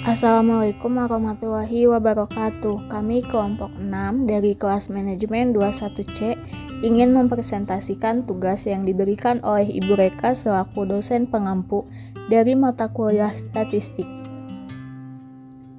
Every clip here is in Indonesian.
Assalamualaikum warahmatullahi wabarakatuh. Kami kelompok 6 dari kelas manajemen 21C ingin mempresentasikan tugas yang diberikan oleh Ibu Reka selaku dosen pengampu dari mata kuliah statistik.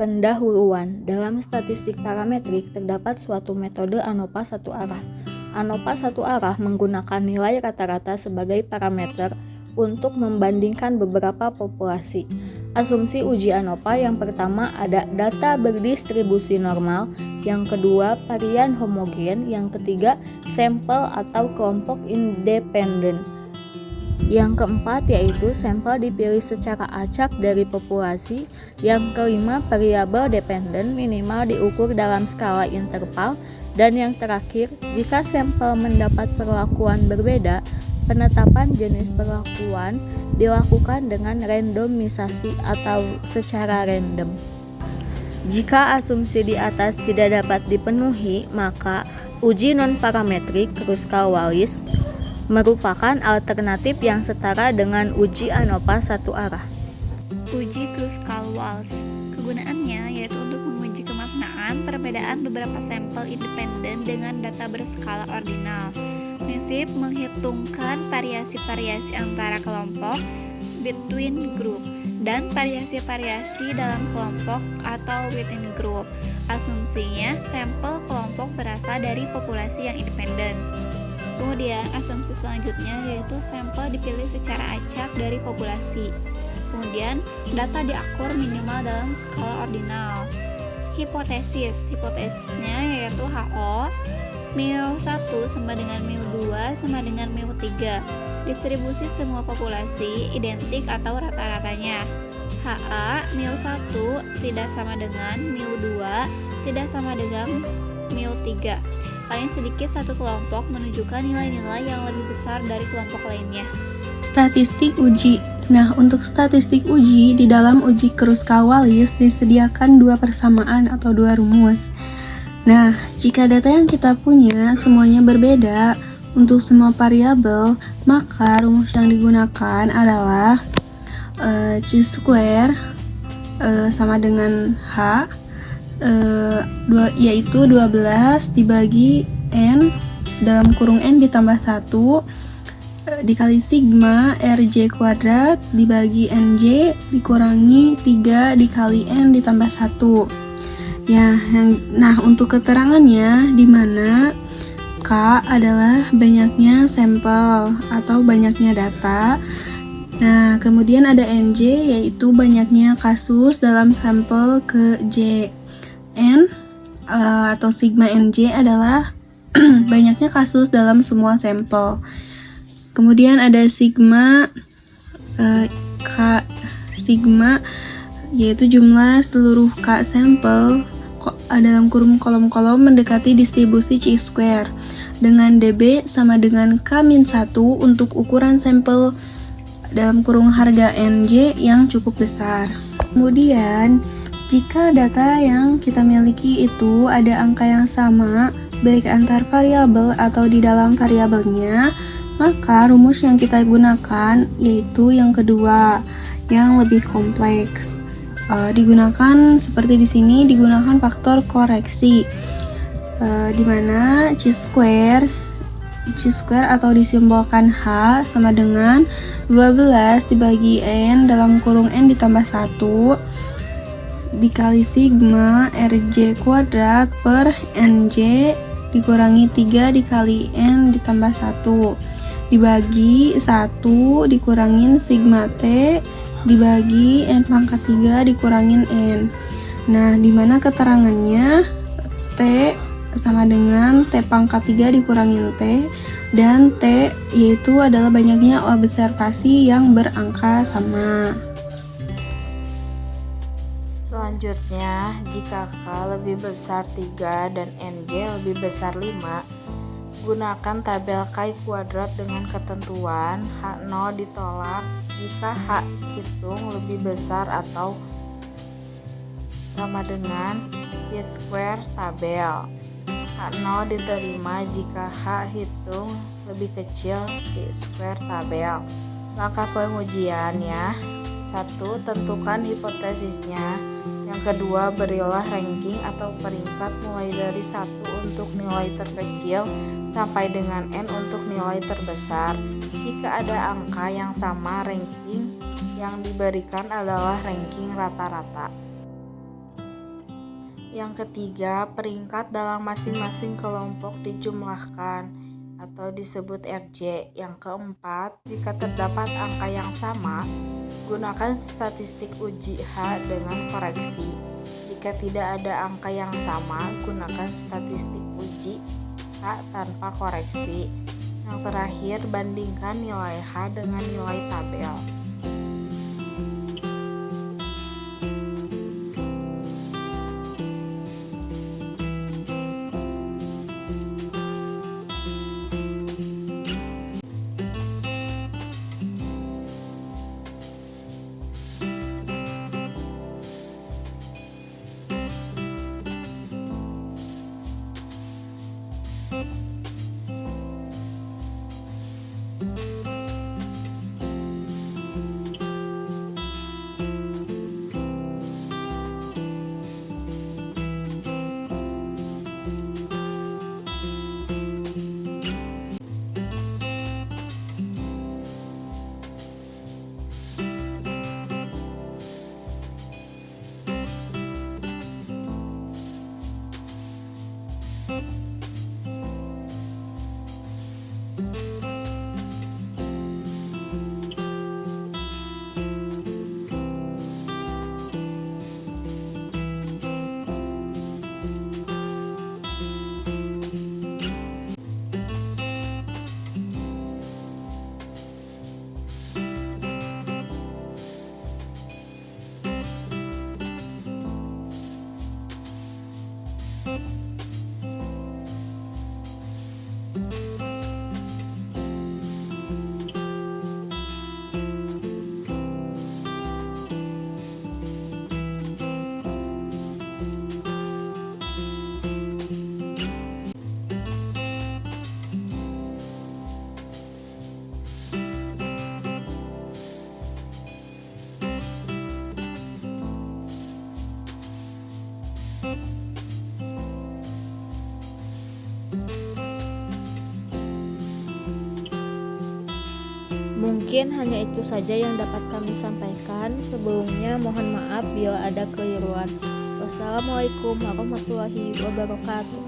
Pendahuluan, dalam statistik parametrik terdapat suatu metode ANOVA satu arah. ANOVA satu arah menggunakan nilai rata-rata sebagai parameter untuk membandingkan beberapa populasi. Asumsi uji ANOVA yang pertama ada data berdistribusi normal, yang kedua varian homogen, yang ketiga sampel atau kelompok independen. Yang keempat yaitu sampel dipilih secara acak dari populasi. Yang kelima variabel dependen minimal diukur dalam skala interval. Dan yang terakhir, jika sampel mendapat perlakuan berbeda, penetapan jenis perlakuan dilakukan dengan randomisasi atau secara random. Jika asumsi di atas tidak dapat dipenuhi, maka uji non-parametrik Kruskal-Wallis merupakan alternatif yang setara dengan uji ANOVA satu arah. Uji Kruskal-Wallis kegunaannya yaitu untuk menguji kemaknaan perbedaan beberapa sampel independen dengan data berskala ordinal. Prinsip menghitungkan variasi-variasi antara kelompok between group dan variasi-variasi dalam kelompok atau within group. Asumsinya sampel kelompok berasal dari populasi yang independen. Kemudian asumsi selanjutnya yaitu sampel dipilih secara acak dari populasi. Kemudian data diakur minimal dalam skala ordinal. Hipotesisnya yaitu HO μ1 sama dengan μ2 sama dengan μ3. Distribusi semua populasi identik atau rata-ratanya. HA μ1 tidak sama dengan μ2 tidak sama dengan μ3. Paling sedikit satu kelompok menunjukkan nilai-nilai yang lebih besar dari kelompok lainnya. Statistik uji. Nah, untuk statistik uji, di dalam uji Kruskal-Wallis disediakan dua persamaan atau dua rumus. Nah, jika data yang kita punya semuanya berbeda untuk semua variabel, maka rumus yang digunakan adalah chi-square sama dengan H, yaitu 12 dibagi N dalam kurung N ditambah 1 dikali sigma RJ kuadrat dibagi NJ dikurangi 3 dikali N ditambah 1. Ya, nah untuk keterangannya di mana K adalah banyaknya sampel atau banyaknya data. Nah, kemudian ada NJ yaitu banyaknya kasus dalam sampel ke J. N atau sigma NJ adalah banyaknya kasus dalam semua sampel. Kemudian ada sigma K sigma yaitu jumlah seluruh K sampel dalam kurung kolom-kolom mendekati distribusi chi-square dengan DB sama dengan K-1 untuk ukuran sampel dalam kurung harga NJ yang cukup besar. Kemudian jika data yang kita miliki itu ada angka yang sama baik antar variabel atau di dalam variabelnya, maka rumus yang kita gunakan yaitu yang kedua, yang lebih kompleks. Digunakan seperti di sini digunakan faktor koreksi, di mana chi-square atau disimbolkan H sama dengan 12 dibagi N dalam kurung N ditambah 1 dikali sigma RJ kuadrat per NJ dikurangi 3 dikali N ditambah 1 dibagi 1 dikurangin sigma T dibagi N pangkat 3 dikurangin N. Nah, dimana keterangannya T sama dengan T pangkat 3 dikurangin T, dan T yaitu adalah banyaknya observasi yang berangka sama. Selanjutnya, jika K lebih besar 3 dan NJ lebih besar 5, gunakan tabel K kuadrat dengan ketentuan H0 ditolak jika H hitung lebih besar atau sama dengan chi-square tabel. H0 diterima jika H hitung lebih kecil chi-square tabel. Langkah pengujian ya. 1. Tentukan hipotesisnya. Yang kedua, berilah ranking atau peringkat mulai dari 1 untuk nilai terkecil sampai dengan N untuk nilai terbesar. Jika ada angka yang sama, ranking yang diberikan adalah ranking rata-rata. Yang ketiga, peringkat dalam masing-masing kelompok dijumlahkan atau disebut RJ. Yang keempat, jika terdapat angka yang sama, gunakan statistik uji H dengan koreksi. Jika tidak ada angka yang sama, gunakan statistik uji H tanpa koreksi. Yang terakhir, bandingkan nilai H dengan nilai tabel. Mungkin hanya itu saja yang dapat kami sampaikan. Sebelumnya mohon maaf bila ada keliruan. Wassalamualaikum warahmatullahi wabarakatuh.